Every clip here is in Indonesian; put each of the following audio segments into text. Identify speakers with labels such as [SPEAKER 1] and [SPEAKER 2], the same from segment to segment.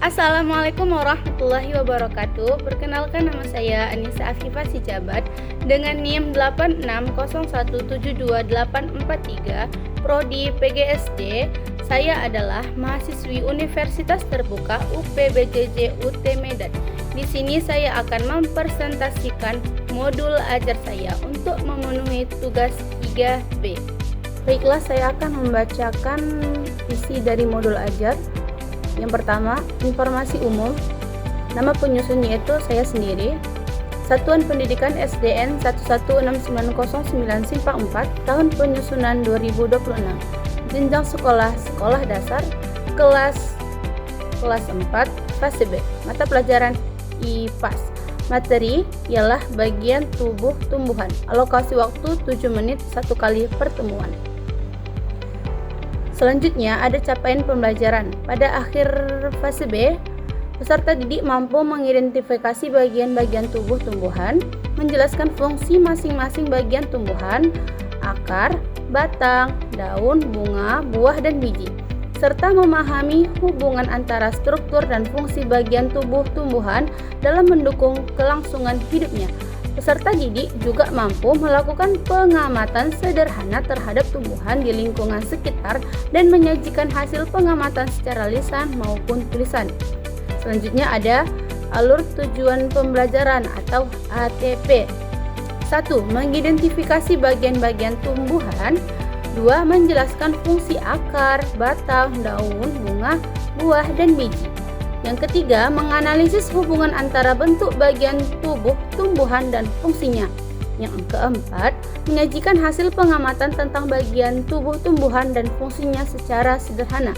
[SPEAKER 1] Assalamualaikum warahmatullahi wabarakatuh. Perkenalkan, nama saya Anissa Afifah Sijabat dengan NIM 8601722843 Prodi PGSD. Saya adalah mahasiswi Universitas Terbuka UPBJJ UT Medan. Di sini saya akan mempresentasikan modul ajar saya untuk memenuhi tugas 3B. Baiklah, saya akan membacakan isi dari modul ajar. Yang pertama, informasi umum. Nama penyusun yaitu saya sendiri. Satuan Pendidikan SDN 116909 Simpang 4, tahun penyusunan 2026. Jenjang sekolah dasar, kelas 4, fase B. Mata pelajaran IPAS. Materi ialah bagian tubuh tumbuhan. Alokasi waktu 7 menit 1 kali pertemuan. Selanjutnya ada capaian pembelajaran. Pada akhir fase B, peserta didik mampu mengidentifikasi bagian-bagian tubuh tumbuhan, menjelaskan fungsi masing-masing bagian tumbuhan, akar, batang, daun, bunga, buah, dan biji, serta memahami hubungan antara struktur dan fungsi bagian tubuh tumbuhan dalam mendukung kelangsungan hidupnya. Peserta didik juga mampu melakukan pengamatan sederhana terhadap tumbuhan di lingkungan sekitar dan menyajikan hasil pengamatan secara lisan maupun tulisan. Selanjutnya ada alur tujuan pembelajaran atau ATP. 1. Mengidentifikasi bagian-bagian tumbuhan. 2. Menjelaskan fungsi akar, batang, daun, bunga, buah, dan biji. Yang ketiga, menganalisis hubungan antara bentuk bagian tubuh tumbuhan dan fungsinya. Yang keempat, menyajikan hasil pengamatan tentang bagian tubuh tumbuhan dan fungsinya secara sederhana.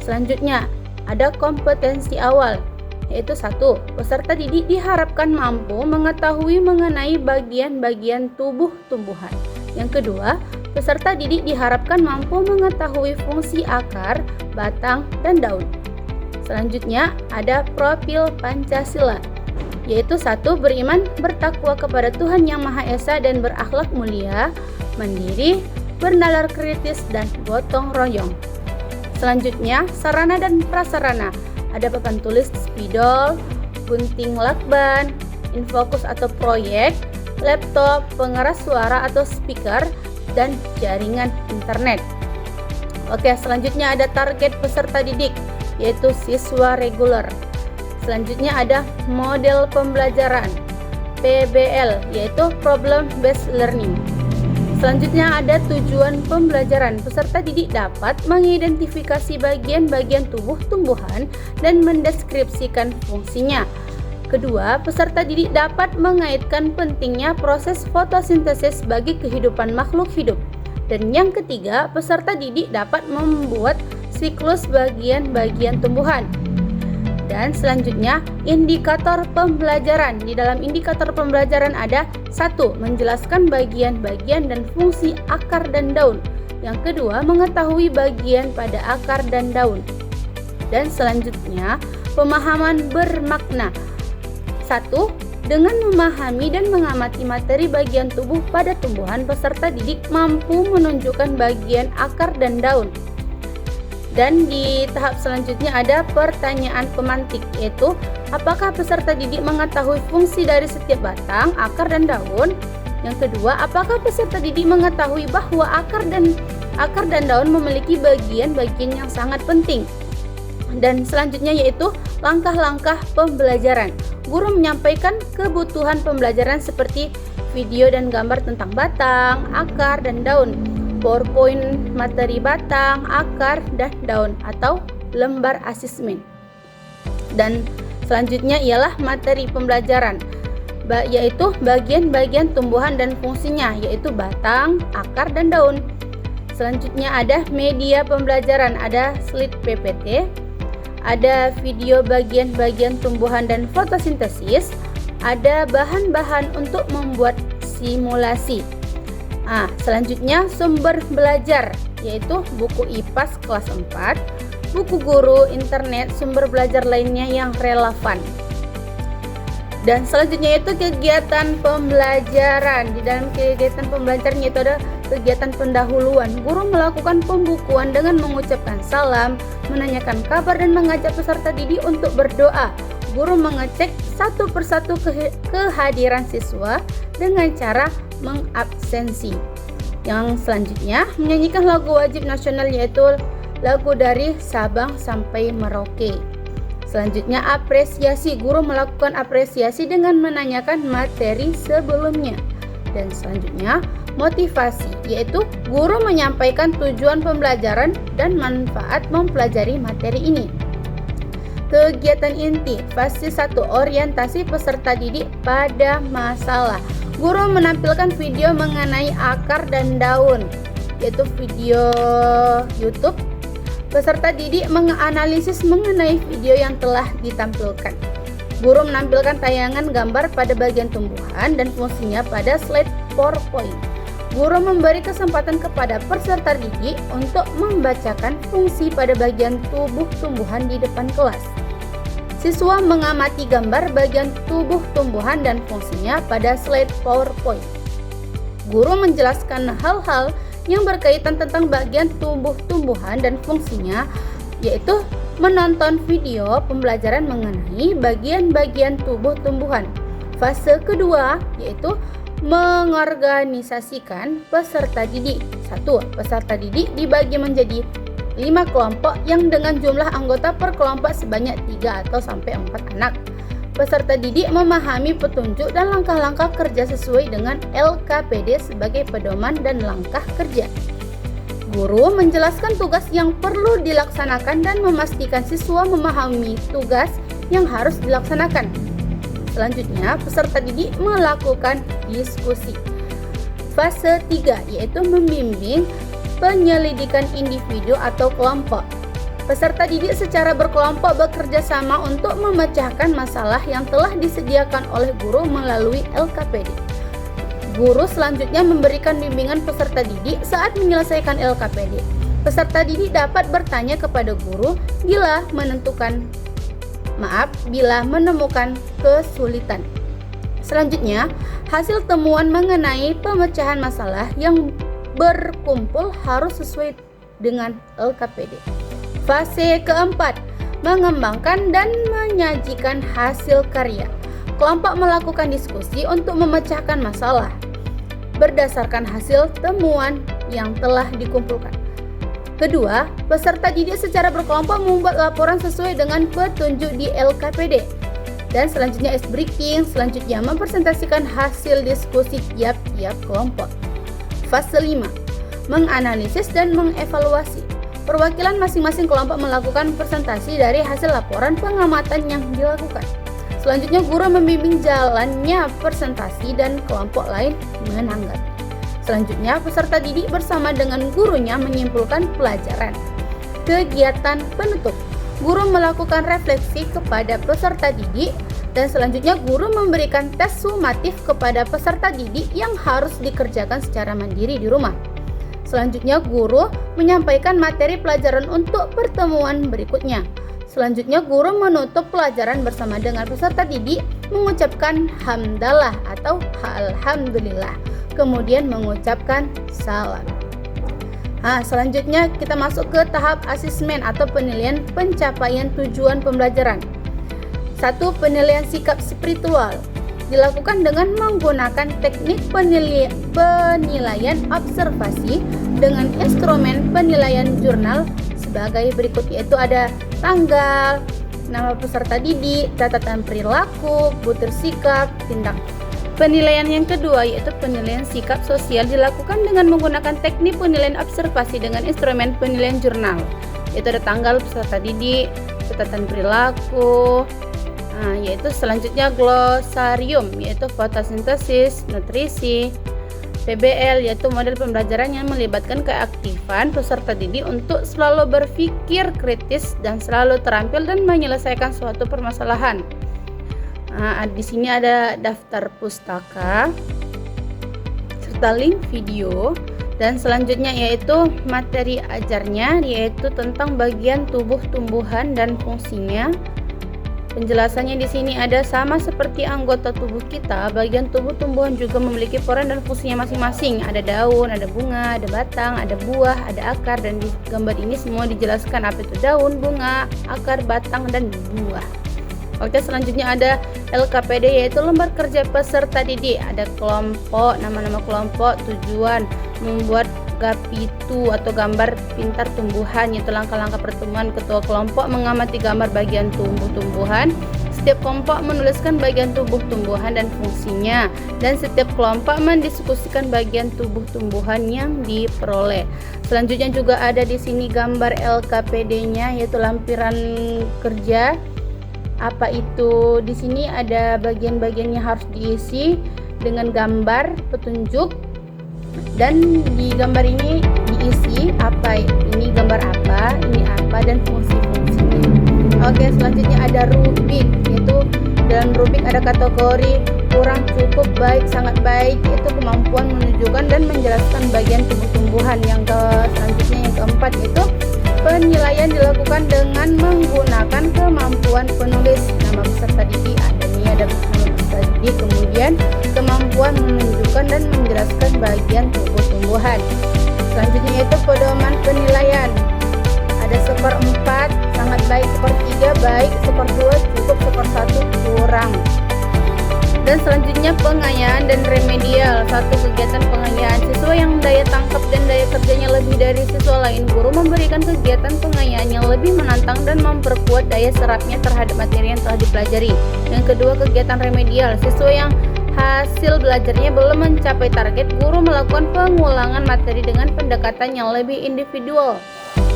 [SPEAKER 1] Selanjutnya, ada kompetensi awal, yaitu 1. Peserta didik diharapkan mampu mengetahui mengenai bagian-bagian tubuh tumbuhan. Yang kedua, peserta didik diharapkan mampu mengetahui fungsi akar, batang, dan daun. Selanjutnya ada profil Pancasila, yaitu 1. Beriman, bertakwa kepada Tuhan Yang Maha Esa dan berakhlak mulia, mandiri, bernalar kritis, dan gotong royong. Selanjutnya sarana dan prasarana, ada papan tulis spidol, gunting lakban, infokus atau proyek, laptop, pengeras suara atau speaker, dan jaringan internet. Oke, selanjutnya ada target peserta didik, yaitu siswa reguler. Selanjutnya ada model pembelajaran PBL, yaitu problem based learning. Selanjutnya ada tujuan pembelajaran. Peserta didik dapat mengidentifikasi bagian-bagian tubuh tumbuhan dan mendeskripsikan fungsinya. Kedua, peserta didik dapat mengaitkan pentingnya proses fotosintesis bagi kehidupan makhluk hidup. Dan yang ketiga, peserta didik dapat membuat siklus bagian-bagian tumbuhan. Dan selanjutnya, indikator pembelajaran. Di dalam indikator pembelajaran ada 1. Menjelaskan bagian-bagian dan fungsi akar dan daun. Yang kedua, mengetahui bagian pada akar dan daun. Dan selanjutnya, pemahaman bermakna. 1. Dengan memahami dan mengamati materi bagian tubuh pada tumbuhan, peserta didik mampu menunjukkan bagian akar dan daun. Dan di tahap selanjutnya ada pertanyaan pemantik, yaitu apakah peserta didik mengetahui fungsi dari setiap batang, akar, dan daun? Yang kedua, apakah peserta didik mengetahui bahwa akar dan daun memiliki bagian-bagian yang sangat penting? Dan selanjutnya yaitu langkah-langkah pembelajaran. Guru menyampaikan kebutuhan pembelajaran seperti video dan gambar tentang batang, akar, dan daun, PowerPoint materi batang, akar, dan daun, atau lembar asesmen. Dan selanjutnya ialah materi pembelajaran, yaitu bagian-bagian tumbuhan dan fungsinya, yaitu batang, akar, dan daun. Selanjutnya ada media pembelajaran, ada slide PPT, ada video bagian-bagian tumbuhan dan fotosintesis, ada bahan-bahan untuk membuat simulasi. Selanjutnya sumber belajar, yaitu buku IPAS kelas 4, buku guru, internet, sumber belajar lainnya yang relevan. Dan selanjutnya itu kegiatan pembelajaran. Di dalam kegiatan pembelajaran itu ada Kegiatan pendahuluan, guru melakukan pembukuan dengan mengucapkan salam, menanyakan kabar dan mengajak peserta didik untuk berdoa. Guru mengecek satu persatu kehadiran siswa dengan cara mengabsensi. Yang selanjutnya, menyanyikan lagu wajib nasional yaitu lagu dari Sabang sampai Merauke. Selanjutnya, apresiasi. Guru melakukan apresiasi dengan menanyakan materi sebelumnya. Dan selanjutnya, motivasi, yaitu guru menyampaikan tujuan pembelajaran dan manfaat mempelajari materi ini. Kegiatan inti, fase 1, orientasi peserta didik pada masalah. Guru menampilkan video mengenai akar dan daun, yaitu video YouTube. Peserta didik menganalisis mengenai video yang telah ditampilkan. Guru menampilkan tayangan gambar pada bagian tumbuhan dan fungsinya pada slide PowerPoint. Guru memberi kesempatan kepada peserta didik untuk membacakan fungsi pada bagian tubuh tumbuhan di depan kelas. Siswa mengamati gambar bagian tubuh tumbuhan dan fungsinya pada slide PowerPoint. Guru menjelaskan hal-hal yang berkaitan tentang bagian tubuh tumbuhan dan fungsinya, yaitu menonton video pembelajaran mengenai bagian-bagian tubuh tumbuhan. Fase kedua yaitu mengorganisasikan peserta didik. 1. Peserta didik dibagi menjadi 5 kelompok yang dengan jumlah anggota per kelompok sebanyak 3 atau sampai 4 anak. Peserta didik memahami petunjuk dan langkah-langkah kerja sesuai dengan LKPD sebagai pedoman dan langkah kerja. Guru menjelaskan tugas yang perlu dilaksanakan dan memastikan siswa memahami tugas yang harus dilaksanakan. Selanjutnya, peserta didik melakukan diskusi. Fase 3 yaitu membimbing penyelidikan individu atau kelompok. Peserta didik secara berkelompok bekerja sama untuk memecahkan masalah yang telah disediakan oleh guru melalui LKPD. Guru selanjutnya memberikan bimbingan peserta didik saat menyelesaikan LKPD. Peserta didik dapat bertanya kepada guru bila menemukan kesulitan. Selanjutnya, hasil temuan mengenai pemecahan masalah yang berkumpul harus sesuai dengan LKPD. Fase keempat, mengembangkan dan menyajikan hasil karya. Kelompok melakukan diskusi untuk memecahkan masalah berdasarkan hasil temuan yang telah dikumpulkan. Kedua, peserta didik secara berkelompok membuat laporan sesuai dengan petunjuk di LKPD. Dan selanjutnya ice breaking, selanjutnya mempresentasikan hasil diskusi tiap-tiap kelompok. Fase 5, menganalisis dan mengevaluasi. Perwakilan masing-masing kelompok melakukan presentasi dari hasil laporan pengamatan yang dilakukan. Selanjutnya, guru membimbing jalannya presentasi dan kelompok lain menanggapi. Selanjutnya, peserta didik bersama dengan gurunya menyimpulkan pelajaran. Kegiatan penutup. Guru melakukan refleksi kepada peserta didik dan selanjutnya guru memberikan tes sumatif kepada peserta didik yang harus dikerjakan secara mandiri di rumah. Selanjutnya, guru menyampaikan materi pelajaran untuk pertemuan berikutnya. Selanjutnya, guru menutup pelajaran bersama dengan peserta didik mengucapkan hamdalah atau alhamdulillah, kemudian mengucapkan salam. Selanjutnya kita masuk ke tahap asesmen atau penilaian pencapaian tujuan pembelajaran. 1. Penilaian sikap spiritual dilakukan dengan menggunakan teknik penilaian observasi dengan instrumen penilaian jurnal sebagai berikut, yaitu ada tanggal, nama peserta didik, catatan perilaku, butir sikap, tindak. Penilaian yang kedua yaitu penilaian sikap sosial dilakukan dengan menggunakan teknik penilaian observasi dengan instrumen penilaian jurnal, yaitu ada tanggal peserta didik, catatan perilaku, yaitu selanjutnya glosarium, yaitu fotosintesis, nutrisi, PBL, yaitu model pembelajaran yang melibatkan keaktifan peserta didik untuk selalu berpikir kritis dan selalu terampil dan menyelesaikan suatu permasalahan. Di sini ada daftar pustaka serta link video, dan selanjutnya yaitu materi ajarnya, yaitu tentang bagian tubuh tumbuhan dan fungsinya, Penjelasannya di sini ada sama seperti anggota tubuh kita, bagian tubuh tumbuhan juga memiliki peran dan fungsinya masing-masing. Ada daun, ada bunga, ada batang, ada buah, ada akar, dan di gambar ini semua dijelaskan apa itu daun, bunga, akar, batang, dan buah. Oke, selanjutnya ada LKPD, yaitu lembar kerja peserta didik. Ada kelompok, nama-nama kelompok, tujuan, membuat gapitu atau gambar pintar tumbuhan, yaitu langkah-langkah pertemuan. Ketua kelompok mengamati gambar bagian tubuh tumbuhan. Setiap kelompok menuliskan bagian tubuh tumbuhan dan fungsinya, dan setiap kelompok mendiskusikan bagian tubuh tumbuhan yang diperoleh. Selanjutnya juga ada di sini gambar LKPD-nya, yaitu lampiran kerja. Apa itu? Di sini ada bagian-bagian yang harus diisi dengan gambar petunjuk, dan di gambar ini diisi apa ini gambar apa, ini apa, dan fungsi-fungsinya. Oke, selanjutnya ada rubik, yaitu dalam rubik ada kategori kurang, cukup, baik, sangat baik, yaitu kemampuan menunjukkan dan menjelaskan bagian tubuh tumbuhan. Selanjutnya yang keempat itu penilaian dilakukan dengan menggunakan kemampuan penulis. Nama peserta didik ada nih, ada nama peserta didik, kemudian kemampuan menunjukkan dan menjelaskan bagian tubuh tumbuhan. Selanjutnya itu pedoman penilaian. Ada skor 4, sangat baik, skor 3, baik, skor 2, cukup, skor 1, kurang. Dan selanjutnya pengayaan dan remedial. Satu, kegiatan pengayaan. Siswa yang daya tangkap dan daya kerjanya lebih dari siswa lain, guru memberikan kegiatan pengayaan yang lebih menantang dan memperkuat daya serapnya terhadap materi yang telah dipelajari. Yang kedua, kegiatan remedial. Siswa yang hasil belajarnya belum mencapai target, guru melakukan pengulangan materi dengan pendekatan yang lebih individual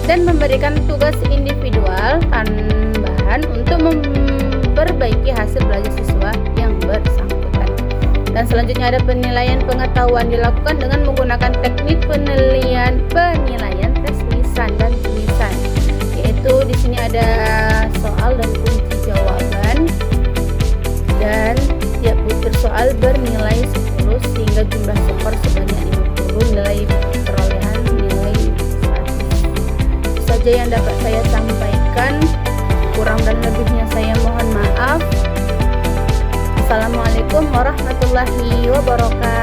[SPEAKER 1] dan memberikan tugas individual tambahan untuk memperbaiki hasil belajar siswa yang bersangkutan. Dan selanjutnya ada penilaian pengetahuan, dilakukan dengan menggunakan teknik penilaian tes lisan dan tulisan, yaitu di sini ada soal dan kunci jawaban, dan setiap butir soal bernilai 10 sehingga jumlah skor sebanyak 50, nilai perolehan nilai 100. Itu saja yang dapat saya sampaikan, kurang dan lebihnya saya mohon maaf. Assalamualaikum warahmatullahi wabarakatuh.